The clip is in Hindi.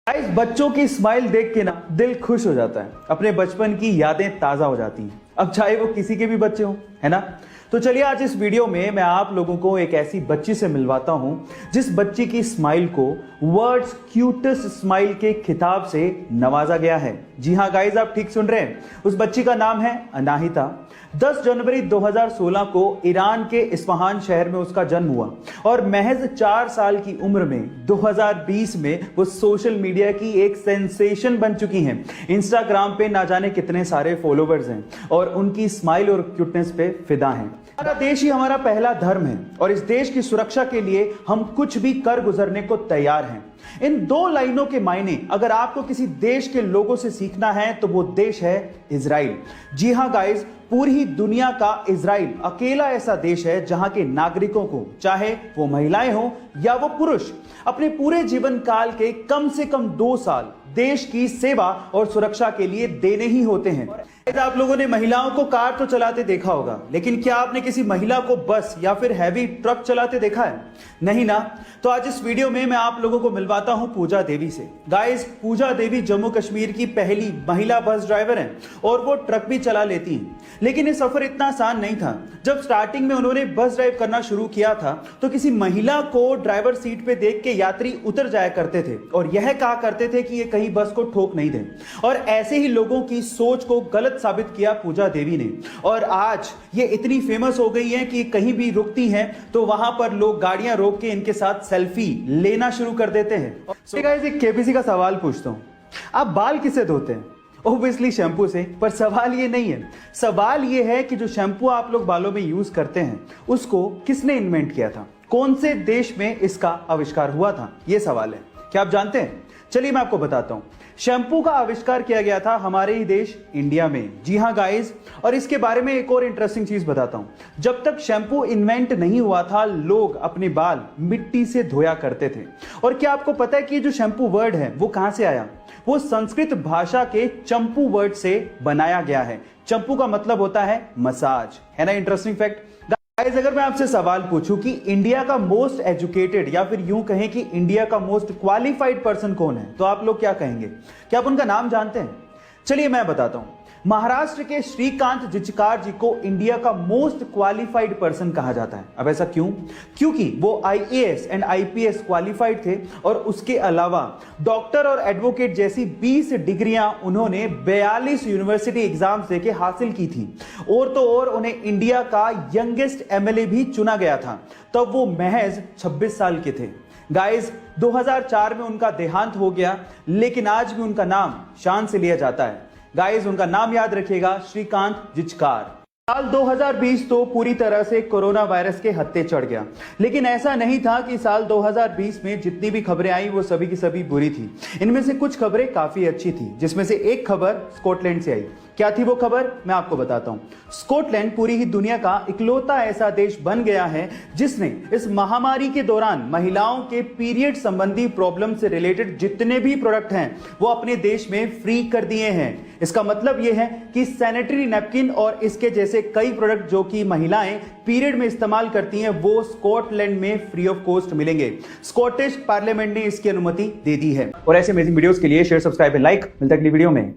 गाइस, बच्चों की स्माइल देख के ना दिल खुश हो जाता है, अपने बचपन की यादें ताजा हो जाती हैं। अब चाहे वो किसी के भी बच्चे हों, है ना। तो चलिए आज इस वीडियो में मैं आप लोगों को एक ऐसी बच्ची से मिलवाता हूं जिस बच्ची की स्माइल को वर्ल्ड्स क्यूटेस्ट स्माइल के खिताब से नवाजा गया है। जी हां गाइस, आप ठीक सुन रहे हैं। उस बच्ची का नाम है अनाहिता। 10 जनवरी 2016 को ईरान के इस्फहान शहर में उसका जन्म हुआ और महज 4 साल की उम्र में 2020 में वो सोशल मीडिया की एक सेंसेशन बन चुकी हैं। इंस्टाग्राम पे ना जाने कितने सारे फॉलोवर्स हैं और उनकी स्माइल और क्यूटनेस पे फिदा हैं। हमारा देश ही हमारा पहला धर्म है और इस देश की सुरक्षा के लिए हम कुछ भी कर गुजरने को तैयार हैं। इन 2 लाइनों के मायने अगर आपको किसी देश के लोगों से सीखना है तो वो देश है इजराइल। जी हां गाइस, पूरी दुनिया का इजराइल अकेला ऐसा देश है जहां के नागरिकों को, चाहे वो महिलाएं हो या वो पुरुष, अपने पूरे जीवन काल के कम से कम 2 साल देश की सेवा और सुरक्षा के लिए देने ही होते हैं। आप लोगों ने महिलाओं को कार तो चलाते देखा होगा, लेकिन क्या आपने किसी महिला को बस या फिर हैवी ट्रक चलाते देखा है? नहीं ना। तो आज इस वीडियो में मैं आप लोगों को मिलवाता हूं पूजा देवी से। गाइस, पूजा देवी जम्मू कश्मीर की पहली महिला बस ड्राइवर हैं और वो ट्रक भी चला लेती हैं। लेकिन ये सफर इतना आसान नहीं था। जब स्टार्टिंग में उन्होंने बस ड्राइव करना शुरू किया था तो किसी महिला को ड्राइवर सीट पे देख के यात्री उतर जाया करते थे और यह कहा करते थे कि ये कहीं बस को ठोक नहीं दे। और ऐसे ही लोगों की सोच को गलत साबित किया पूजा देवी ने और आज ये इतनी फेमस हो गई हैं कि कहीं भी रुकती हैं तो वहां पर लोग गाड़ियां रोक के इनके साथ सेल्फी लेना शुरू कर देते हैं। So guys, एक केबीसी का सवाल पूछता हूं, आप बाल किससे धोते हैं? ऑब्वियसली शैम्पू से। पर सवाल ये नहीं है, सवाल ये है कि जो शैम्पू आप लोग बालों में यूज करते हैं उसको किसने इन्वेंट किया था, कौन से देश में इसका आविष्कार हुआ था, ये सवाल है। क्या आप जानते हैं? चलिए मैं आपको बताता हूं। शैम्पू का आविष्कार किया गया था हमारे ही देश इंडिया में। जी हां गाइस, और इसके बारे में एक और इंटरेस्टिंग चीज बताता हूं। जब तक शैम्पू इन्वेंट नहीं हुआ था लोग अपने बाल मिट्टी से धोया करते थे। और क्या आपको पता है कि जो शैम्पू वर्ड है वो कहां से आया? वो संस्कृत भाषा के चंपू वर्ड से बनाया गया है। चंपू का मतलब होता है मसाज, है ना इंटरेस्टिंग फैक्ट। गाइस, अगर मैं आपसे सवाल पूछूं कि इंडिया का मोस्ट एजुकेटेड या फिर यूं कहें कि इंडिया का मोस्ट क्वालिफाइड पर्सन कौन है, तो आप लोग क्या कहेंगे? क्या आप उनका नाम जानते हैं? चलिए मैं बताता हूं। महाराष्ट्र के श्रीकांत जिचकार जी को इंडिया का मोस्ट क्वालिफाइड पर्सन कहा जाता है। अब ऐसा क्यों? क्योंकि वो आईएएस एंड आईपीएस क्वालिफाइड थे और उसके अलावा डॉक्टर और एडवोकेट जैसी 20 डिग्रियां उन्होंने 42 यूनिवर्सिटी एग्जाम से के हासिल की थी। और तो और उन्हें इंडिया का यंगेस्ट एमएलए भी चुना गया था। तब वो महज 26 साल के थे। गाइस, 2004 में उनका देहांत हो गया, लेकिन आज भी उनका नाम शान से लिया जाता है। गाइस, उनका नाम याद रखिएगा, श्रीकांत जिचकार। साल 2020 तो पूरी तरह से कोरोना वायरस के हत्थे चढ़ गया, लेकिन ऐसा नहीं था कि साल 2020 में जितनी भी खबरें आई वो सभी की सभी बुरी थी। इनमें से कुछ खबरें काफी अच्छी थी, जिसमें से एक खबर स्कॉटलैंड से आई। क्या थी वो खबर? मैं आपको बताता हूं। स्कॉटलैंड पूरी ही दुनिया का इकलौता ऐसा देश बन गया है जिसने इस महामारी के दौरान महिलाओं के पीरियड संबंधी प्रॉब्लम से रिलेटेड जितने भी प्रोडक्ट हैं वो अपने देश में फ्री कर दिए हैं। इसका मतलब यह है कि सैनिटरी नैपकिन और इसके जैसे कई प्रोडक्ट जो कि महिलाएं पीरियड में इस्तेमाल करती हैं वो स्कॉटलैंड में फ्री ऑफ कॉस्ट मिलेंगे। स्कॉटिश पार्लियामेंट ने इसकी अनुमति दे दी है। और ऐसे अमेजिंग वीडियोस के लिए शेयर, सब्सक्राइब, लाइक। मिलता है अगली वीडियो में।